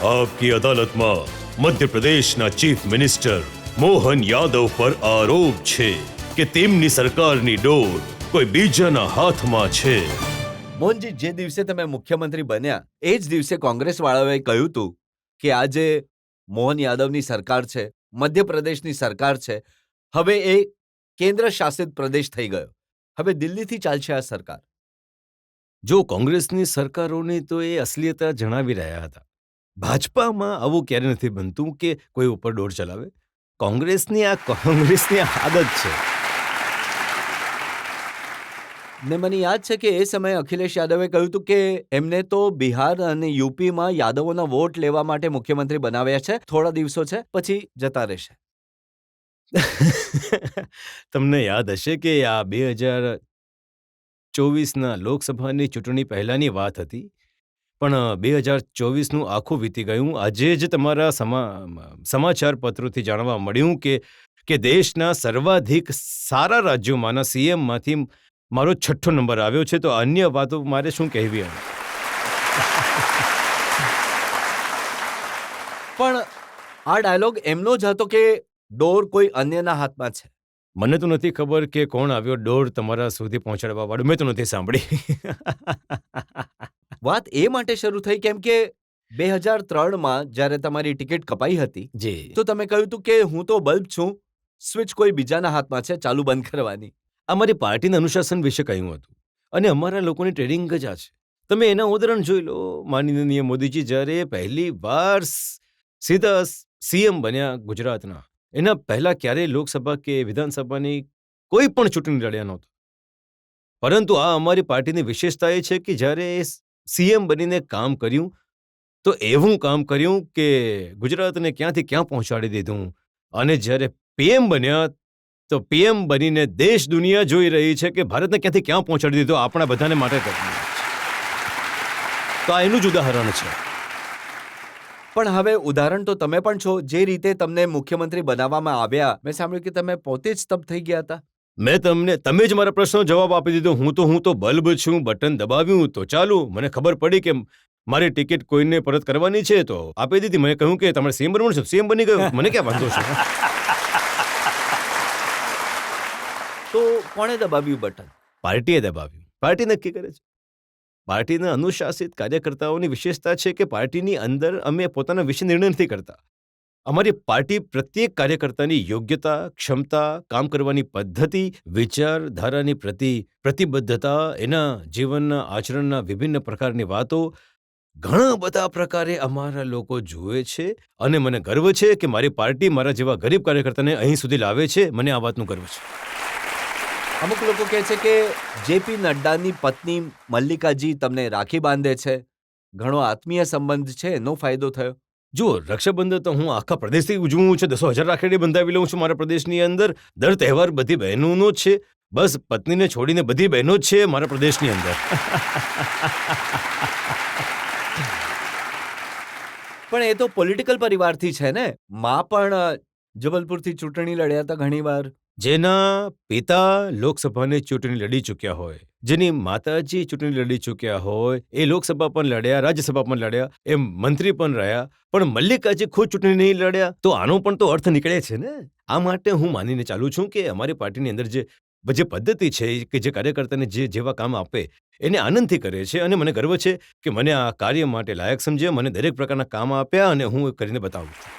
आपकी अदालत में मध्य प्रदेशના ચીફ મિનિસ્ટર મોહન યાદવ પર આરોપ છે કે તેમની સરકારની ડોર કોઈ બીજાના હાથમાં છે. મોહનજી, જે દિવસે તમે મુખ્યમંત્રી બન્યા એ જ દિવસે કોંગ્રેસ વાળાઓએ કહ્યું હતું કે આજે મોહન યાદવની સરકાર છે, મધ્યપ્રદેશની સરકાર છે, હવે એ કેન્દ્ર શાસિત પ્રદેશ થઈ ગયો, હવે દિલ્હીથી ચાલશે આ સરકાર. જો કોંગ્રેસની સરકારોની તો એ અસલિયત જણાવી રહ્યા હતા. ભાજપામાં આવું ક્યારે નથી બનતું કે કોઈ ઉપર ડોર ચલાવે. કોંગ્રેસની આદત છે. ને મને યાદ છે કે એ સમયે અખિલેશ યાદવે કહ્યું હતું કે એમને તો બિહાર અને યુપીમાં યાદવોના વોટ લેવા માટે મુખ્યમંત્રી બનાવ્યા છે, થોડા દિવસો છે પછી જતા રહેશે. તમને યાદ હશે કે આ 2024ના લોકસભાની ચૂંટણી પહેલાની વાત હતી, પણ 2024નું આખું વીતી ગયું. આજે જ તમારા સમાચાર પત્રોથી જાણવા મળ્યું કે દેશના સર્વાધિક સારા રાજ્યોમાંના સીએમમાંથી મારો 6ઠ્ઠો નંબર આવ્યો છે. તો અન્ય વાતો મારે શું કહેવી હવે? પણ આ ડાયલોગ એમનો જ હતો કે ડોર કોઈ અન્યના હાથમાં છે? મને તો નથી ખબર કે કોણ આવ્યો ડોર તમારા સુધી પહોંચાડવા વાળું. મેં તો નથી સાંભળી. વાત એ માટે શરૂ થઈ કેમ કે 2003માં જ્યારે તમારી ટિકિટ કપાઈ હતી જી, તો તમે કહ્યું હતું કે હું તો બલ્બ છું, સ્વિચ કોઈ બીજાના હાથમાં છે ચાલુ બંધ કરવાની. અમારી પાર્ટીના અનુશાસન વિશે કહ્યું હતું અને અમારા લોકોની ટ્રેનિંગ જ આ છે. તમે એના ઉદાહરણ જોઈ લો. માનનીય મોદીજી જ્યારે પહેલી વાર સીધા સીએમ બન્યા ગુજરાતના, એના પહેલા ક્યારેય લોકસભા કે વિધાનસભાની કોઈ પણ ચૂંટણી લડ્યા નહોતા. પરંતુ આ અમારી પાર્ટીની વિશેષતા એ છે કે જ્યારે સીએમ બનીને કામ કર્યું તો એવું કામ કર્યું કે ગુજરાતને ક્યાંથી ક્યાં પહોંચાડી દીધું. અને જ્યારે પીએમ બન્યા તો પીએમ બનીને દેશ દુનિયા જોઈ રહી છે કે ભારતને ક્યાંથી ક્યાં પહોંચાડી દીધો. આપણા બધાને માટે તો આ એનું જ ઉદાહરણ છે. પણ હવે ઉદાહરણ તો તમે પણ છો. જે રીતે તમને મુખ્યમંત્રી બનાવવામાં આવ્યા, મેં સાંભળ્યું કે તમે પોતે જ સ્તબ્ધ થઈ ગયા હતા. તમે જ મારા પ્રશ્નનો જવાબ આપી દીધો. હું તો બલ્બ છું, બટન દબાવ્યું તો ચાલુ. મને ખબર પડી કે મારી ટિકિટ કોઈને પરત કરવાની છે તો આપી દીધી. મેં કહ્યું કે તમારે સીએમ બનવાનું છે, સીએમ બની ગયો. મને ક્યાં વાંધો છે? તો કોણે દબાવ્યું બટન? પાર્ટીએ દબાવ્યું. પાર્ટી નક્કી કરે છે. પાર્ટીના અનુશાસિત કાર્યકર્તાઓની વિશેષતા છે કે પાર્ટીની અંદર અમે પોતાના વિશે નિર્ણય નથી કરતા. અમારી પાર્ટી પ્રત્યેક કાર્યકર્તાની યોગ્યતા, ક્ષમતા, કામ કરવાની પદ્ધતિ, વિચારધારાની પ્રતિબદ્ધતા, એના જીવનના આચરણના વિભિન્ન પ્રકારની વાતો ઘણા બધા પ્રકારે અમારા લોકો જુએ છે. અને મને ગર્વ છે કે મારી પાર્ટી મારા જેવા ગરીબ કાર્યકર્તાને અહીં સુધી લાવે છે. મને આ વાતનું ગર્વ છે. અમુક લોકો કહે છે કે જેપી નડ્ડાની પત્ની મલ્લિકાજી તમને રાખી બાંધે છે, ઘણો આત્મીય સંબંધ છે, એનો ફાયદો થયો. જુઓ, રક્ષાબંધન તો હું આખા પ્રદેશથી ઉજવું છું. 10,000 રાખડી બંધાવી લઉં છું મારા પ્રદેશની અંદર. દર તહેવાર બધી બહેનોનો જ છે. બસ પત્નીને છોડીને બધી બહેનો જ છે મારા પ્રદેશની અંદર. પણ એ તો પોલિટિકલ પરિવારથી છે ને. માં પણ જબલપુરથી ચૂંટણી લડ્યા હતા ઘણીવાર. જેના પિતા લોકસભાની ચૂંટણી લડી ચૂક્યા હોય, જેની માતાજી ચૂંટણી લડી ચૂક્યા હોય, એ લોકસભા પણ લડ્યા, રાજ્યસભા પણ લડ્યા, એ મંત્રી પણ રહ્યા, પણ મલ્લિકાજી ખુદ ચૂંટણી નહીં લડ્યા. તો આનો પણ તો અર્થ નીકળે છે ને. આ માટે હું માનીને ચાલું છું કે અમારી પાર્ટીની અંદર જે પદ્ધતિ છે કે જે કાર્યકર્તાને જેવા કામ આપે એને આનંદથી કરે છે. અને મને ગર્વ છે કે મને આ કાર્ય માટે લાયક સમજ્યા, મને દરેક પ્રકારના કામ આપ્યા અને હું કરીને બતાવું છું.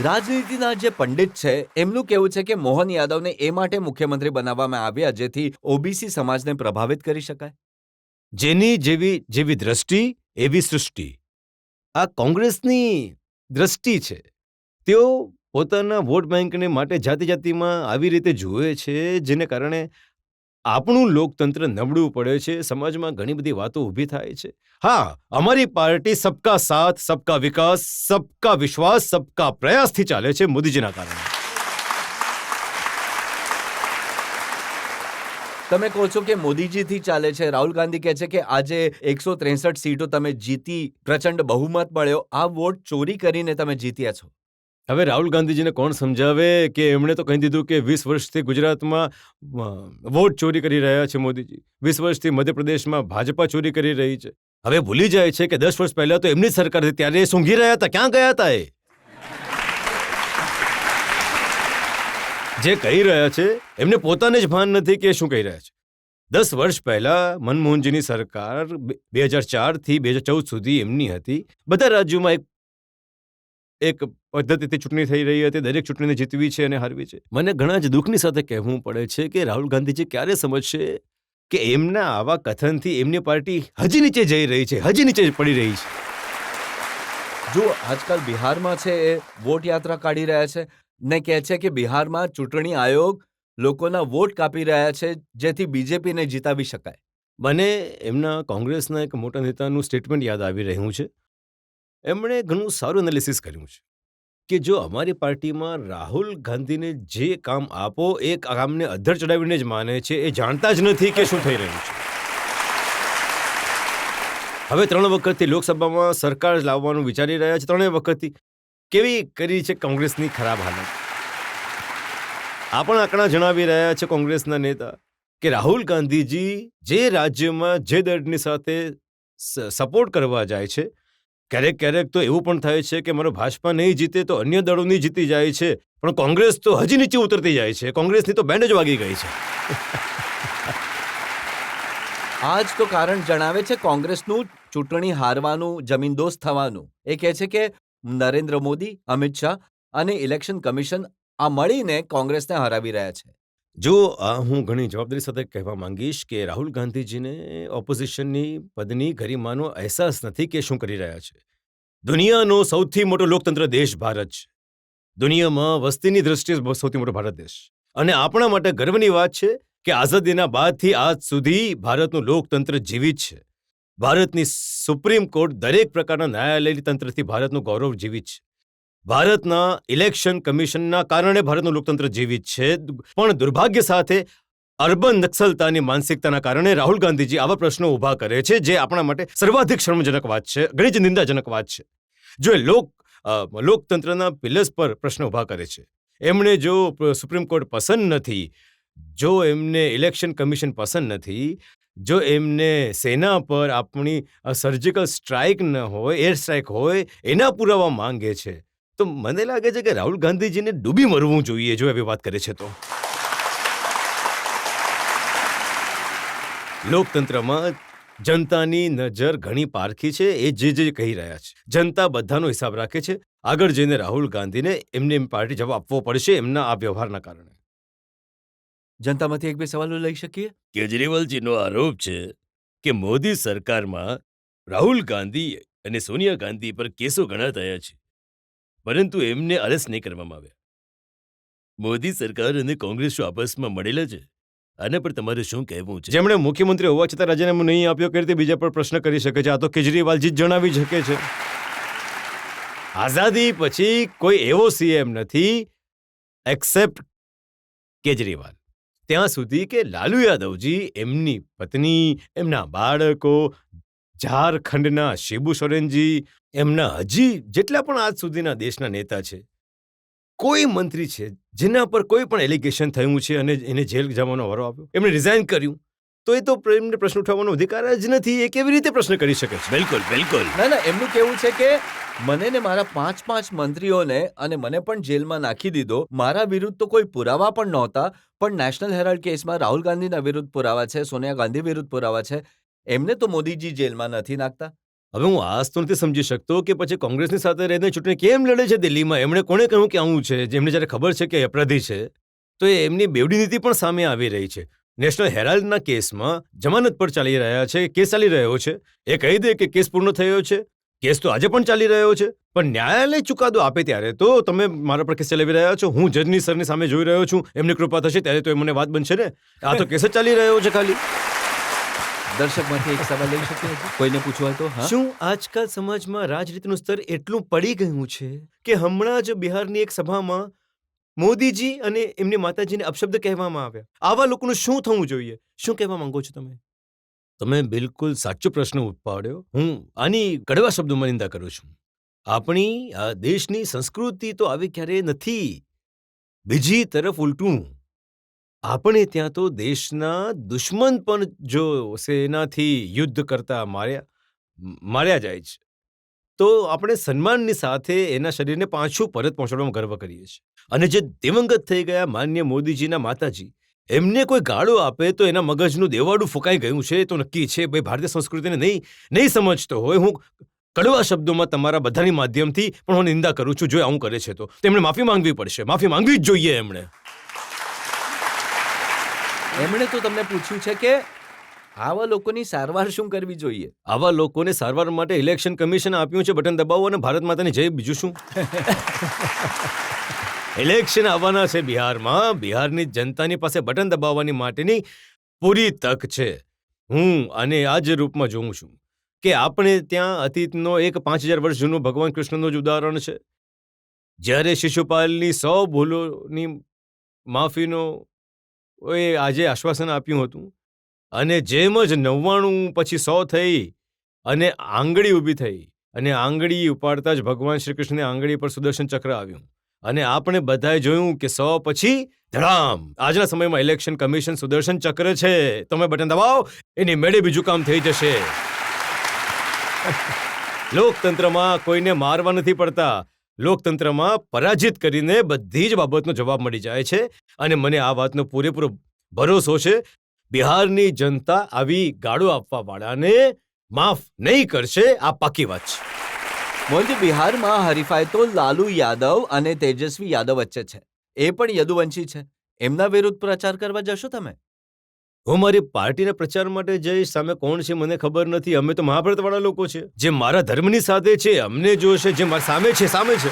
રાજનીતિના જે પંડિત છે એમનું કહેવું છે કે મોહન યાદવને એ માટે મુખ્યમંત્રી બનાવવામાં આવ્યા જેથી ઓબીસી સમાજને પ્રભાવિત કરી શકાય. જેની જેવી દ્રષ્ટિ એવી સૃષ્ટિ. આ કોંગ્રેસની દ્રષ્ટિ છે. તેઓ પોતાના વોટ બેંકને માટે જાતિમાં આવી રીતે જુએ છે, જેને કારણે આપણું લોકતંત્ર નબળું પડે છે. સમાજમાં ઘણી બધી વાતો ઊભી થાય છે. હા, અમારી પાર્ટી સબકા સાથ, સબકા વિકાસ, સબકા વિશ્વાસ, સબકા પ્રયાસથી ચાલે છે મોદીજીના કારણે. તમે કહો છો કે મોદીજીથી ચાલે છે. રાહુલ ગાંધી કહે છે કે આજે 163 સીટો તમે જીતી, પ્રચંડ બહુમત મળ્યો, આ વોટ ચોરી કરીને તમે જીત્યા છો. હવે રાહુલ ગાંધીજીને કોણ સમજાવે કે એમણે તો કહી દીધું કે 20 વર્ષથી ગુજરાતમાં વોટ ચોરી કરી રહ્યા છે મોદીજી. 20 વર્ષથી મધ્યપ્રદેશમાં ભાજપા ચોરી કરી રહી છે. હવે ભૂલી જાય છે કે 10 વર્ષ પહેલા તો એમની જ સરકાર હતી, ત્યારે એ સૂંઘી રહ્યા હતા. ક્યાં ગયા હતા એ? જે કહી રહ્યા છે એમને પોતાને જ ભાન નથી કે શું કહી રહ્યા છે. 10 વર્ષ પહેલા મનમોહનજીની સરકાર 2004 થી 2014 સુધી એમની હતી. બધા રાજ્યોમાં એક પદ્ધતિથી ચૂંટણી થઈ રહી હતી. દરેક ચૂંટણીને જીતવી છે અને હારવી છે. મને ઘણા જ દુઃખની સાથે કહેવું પડે છે કે રાહુલ ગાંધીજી ક્યારે સમજશે કે એમના આવા કથનથી એમની પાર્ટી હજી નીચે જઈ રહી છે, હજી નીચે પડી રહી છે. જો આજકાલ બિહારમાં છે એ વોટ યાત્રા કાઢી રહ્યા છે ને કહે છે કે બિહારમાં ચૂંટણી આયોગ લોકોના વોટ કાપી રહ્યા છે જેથી બીજેપીને જીતાવી શકાય. મને એમના કોંગ્રેસના એક મોટા નેતાનું સ્ટેટમેન્ટ યાદ આવી રહ્યું છે. એમણે ઘણું સારું એનાલિસિસ કર્યું છે કે જો અમારી પાર્ટીમાં રાહુલ ગાંધીને જે કામ આપો એ કામને અધ્ધર ચડાવીને જ માને છે. એ જાણતા જ નથી કે શું થઈ રહ્યું છે. હવે 3 વખતથી લોકસભામાં સરકાર લાવવાનું વિચારી રહ્યા છે. 3 વખતથી કેવી કરી છે કોંગ્રેસની ખરાબ હાલત. આ પણ આંકડા જણાવી રહ્યા છે કોંગ્રેસના નેતા કે રાહુલ ગાંધીજી જે રાજ્યમાં જે દળની સાથે સપોર્ટ કરવા જાય છે, ક્યારેક ક્યારેક તો એવું પણ થાય છે કે મારો ભાજપા નહીં જીતે તો અન્ય દળોની જીતી જાય છે, પણ કોંગ્રેસ તો હજી નીચે ઉતરતી જાય છે. કોંગ્રેસની તો બેન્ડ જ વાગી ગઈ છે. આ જ તો કારણ જણાવે છે કોંગ્રેસનું ચૂંટણી હારવાનું, જમીનદોસ્ત થવાનું. એ કહે છે કે નરેન્દ્ર મોદી, અમિત શાહ અને ઇલેક્શન કમિશન આ મળીને કોંગ્રેસને હરાવી રહ્યા છે. જો હું ઘણી જવાબદારી સાથે કહેવા માંગીશ કે રાહુલ ગાંધીજીને ઓપોઝિશનની પદની ગરિમાનો અહેસાસ નથી કે શું કરી રહ્યા છે. દુનિયાનો સૌથી મોટો લોકતંત્ર દેશ ભારત છે. દુનિયામાં વસ્તીની દ્રષ્ટિએ સૌથી મોટો ભારત દેશ. અને આપણા માટે ગર્વની વાત છે કે આઝાદીના બાદથી આજ સુધી ભારતનું લોકતંત્ર જીવિત છે. ભારતની સુપ્રીમ કોર્ટ દરેક પ્રકારના ન્યાયાલયની તંત્રથી ભારતનું ગૌરવ જીવિત છે. ભારતના ઇલેક્શન કમિશનના કારણે ભારતનું લોકતંત્ર જીવિત છે. પણ દુર્ભાગ્ય સાથે અર્બન નક્સલતાની માનસિકતાના કારણે રાહુલ ગાંધીજી આવા પ્રશ્નો ઊભા કરે છે જે આપણા માટે સર્વાધિક શરમજનક વાત છે, ઘણી જ નિંદાજનક વાત છે. જો એ લોકતંત્રના પિલર્સ પર પ્રશ્ન ઊભા કરે છે, એમણે જો સુપ્રીમ કોર્ટ પસંદ નથી, જો એમને ઇલેક્શન કમિશન પસંદ નથી, જો એમને સેના પર આપણી સર્જિકલ સ્ટ્રાઇક ન હોય, એર સ્ટ્રાઇક હોય, એના પુરાવા માંગે છે, તો મને લાગે છે કે રાહુલ ગાંધીજીને ડૂબી મરવું જોઈએ જો એવી વાત કરે છે તો. લોકતંત્રમાં જનતાની નજર ઘણી પારખી છે. એ જે કહી રહ્યા છે, જનતા બધાનો હિસાબ રાખે છે. આગળ જઈને રાહુલ ગાંધીને એમની પાર્ટી જવાબ આપવો પડશે એમના આ વ્યવહારના કારણે. જનતામાંથી 1-2 સવાલો લઈ શકીએ? કેજરીવાલજીનો આરોપ છે કે મોદી સરકારમાં રાહુલ ગાંધી અને સોનિયા ગાંધી પર કેસો ઘણા થયા છે, પરંતુ એમને અરેસ્ટ નહીં કરવામાં આવ્યા. મોદી સરકાર અને કોંગ્રેસ શું આપસમાં મળેલા છે? આના પર તમારે શું કહેવું છે? જેમણે મુખ્યમંત્રી હોવા છતાં રાજીનામું નહીં આપ્યો, કઈ રીતે બીજા પર પ્રશ્ન કરી શકે છે? આ તો કેજરીવાલજી જ જણાવી શકે છે. આઝાદી પછી કોઈ એવો સીએમ નથી એક્સેપ્ટ કેજરીવાલ ત્યાં સુધી કે લાલુ યાદવજી, એમની પત્ની, એમના બાળકો, ઝારખંડના શિબુ સોરેનજી, એમના હજી જેટલા પણ આજ સુધીના દેશના નેતા છે, કોઈ મંત્રી છે જેના પર કોઈ પણ એલિગેશન થયું છે અને એને જેલ જવાનો વારો આપ્યો, એમણે રિઝાઇન કર્યું, તો એ તો એમને પ્રશ્ન ઉઠાવવાનો અધિકાર જ નથી. એ કેવી રીતે પ્રશ્ન કરી શકે છે? બિલકુલ બિલકુલ. ના, એમનું કહેવું છે કે મને ને મારા 5 મંત્રીઓને અને મને પણ જેલમાં નાખી દીધો. મારા વિરુદ્ધ તો કોઈ પુરાવા પણ નહોતા, પણ નેશનલ હેરાલ્ડ કેસમાં રાહુલ ગાંધીના વિરુદ્ધ પુરાવા છે, સોનિયા ગાંધી વિરુદ્ધ પુરાવા છે. એમને તો મોદીજી જેલમાં નથી નાખતા. હવે હું આજ તો નથી સમજી શકતો કે પછી કોંગ્રેસની સાથે રહીને ચૂંટણી કેમ લડે છે દિલ્હીમાં. એમણે કોણે કહ્યું કે આવું છે? જેમને જ્યારે ખબર છે કે અપરાધી છે, તો એમની બેવડી નીતિ પણ સામે આવી રહી છે. નેશનલ હેરાલ્ડના કેસમાં જમાનત પર ચાલી રહ્યા છે, કેસ ચાલી રહ્યો છે. એ કહી દે કે કેસ પૂર્ણ થયો છે, કેસ તો આજે પણ ચાલી રહ્યો છે, પણ ન્યાયાલય ચુકાદો આપે ત્યારે તો તમે મારા પર કેસ ચલાવી રહ્યા છો. હું જજની સરની સામે જોઈ રહ્યો છું, એમની કૃપા થશે ત્યારે તો એ મને વાત બનશે ને. આ તો કેસ જ ચાલી રહ્યો છે ખાલી. દર્શકમાંથી એક સવાલ લઈ શકીએ છીએ? કોઈને પૂછવા હોય તો? હા. શું આજકાલ સમાજમાં રાજનીતિનું સ્તર એટલું પડી ગયું છે કે હમણાં જ બિહારની એક સભામાં મોદીજી અને એમની માતાજીને અપશબ્દ કહેવામાં આવ્યા? આવા લોકોનું શું થવું જોઈએ? શું કહેવા માંગો છો તમે? તમે બિલકુલ સાચો પ્રશ્ન ઉપાડ્યો. હું આની કડવા શબ્દોમાં નિંદા કરું છું. આપણી આ દેશની સંસ્કૃતિ તો આવી ક્યારેય નથી. બીજી તરફ ઉલટું, આપણે ત્યાં તો દેશના દુશ્મન પણ જો સેનાથી યુદ્ધ કરતા માર્યા, માર્યા જાય છે તો આપણે સન્માનની સાથે એના શરીરને પાછું પરત પહોંચાડવામાં ગર્વ કરીએ છીએ. અને જે દિવંગત થઈ ગયા માન્ય મોદીજીના માતાજી, એમને કોઈ ગાળો આપે તો એના મગજનું દેવાળું ફૂંકાઈ ગયું છે તો નક્કી છે ભાઈ ભારતીય સંસ્કૃતિને નહીં સમજતો હોય. હું કડવા શબ્દોમાં તમારા બધાની માધ્યમથી પણ હું નિંદા કરું છું જો આવું કરે છે તો એમણે માફી માંગવી પડશે. માફી માંગવી જ જોઈએ એમણે. એમણે તો તમને પૂછ્યું છે કે આવા લોકોની સારવાર શું કરવી જોઈએ. આવા લોકોને સારવાર માટે ઇલેક્શન કમિશન આપ્યું છે બટન દબાવો અને ભારત માતાની જય. બીજું શું? ઇલેક્શન આવવાના છે બિહારમાં. બિહારની જનતાની પાસે બટન દબાવવાની માટેની પૂરી તક છે. હું આને આ જ રૂપમાં જોઉં છું કે આપણે ત્યાં અતીતનો એક 5000 વર્ષ જૂનું ભગવાન કૃષ્ણનું જ ઉદાહરણ છે. જ્યારે શિશુપાલની 100 ભૂલોની માફીનો એ આજે આશ્વાસન આપ્યું હતું અને જેમ જ 99 પછી 100 થઈ અને આંગળી ઊભી થઈ અને આંગળી ઉપાડતા જ ભગવાન શ્રી કૃષ્ણની આંગળી પર સુદર્શન ચક્ર આવ્યું અને આપણે બધાએ જોયું કે 100 પછી ધડામ આજના સમયમાં ઇલેક્શન કમિશન સુદર્શન ચક્ર છે. તમે બટન દબાવો એની મેળે બીજું કામ થઈ જશે. લોકતંત્રમાં કોઈને મારવા નથી પડતા. લોકતંત્રમાં પરાજિત કરીને બધી જ બાબતનો જવાબ મળી જાય છે અને મને આ વાતનો પૂરેપૂરો ભરોસો છે બિહારની જનતા આવી ગાળો આપવા વાળાને માફ નહીં કરશે. આ પાકી વાત છે. મોદી, બિહારમાં હરીફાઈ તો લાલુ યાદવ અને તેજસ્વી યાદવ વચ્ચે છે. એ પણ યદુવંશી છે. એમના વિરુદ્ધ પ્રચાર કરવા જશો તમે? હું મારી પાર્ટીના પ્રચાર માટે જઈશ. સામે કોણ છે મને ખબર નથી. અમે તો મહાભારતવાળા લોકો છે. જે મારા ધર્મની સાથે છે અમને જોશે. જે મારા સામે છે સામે છે.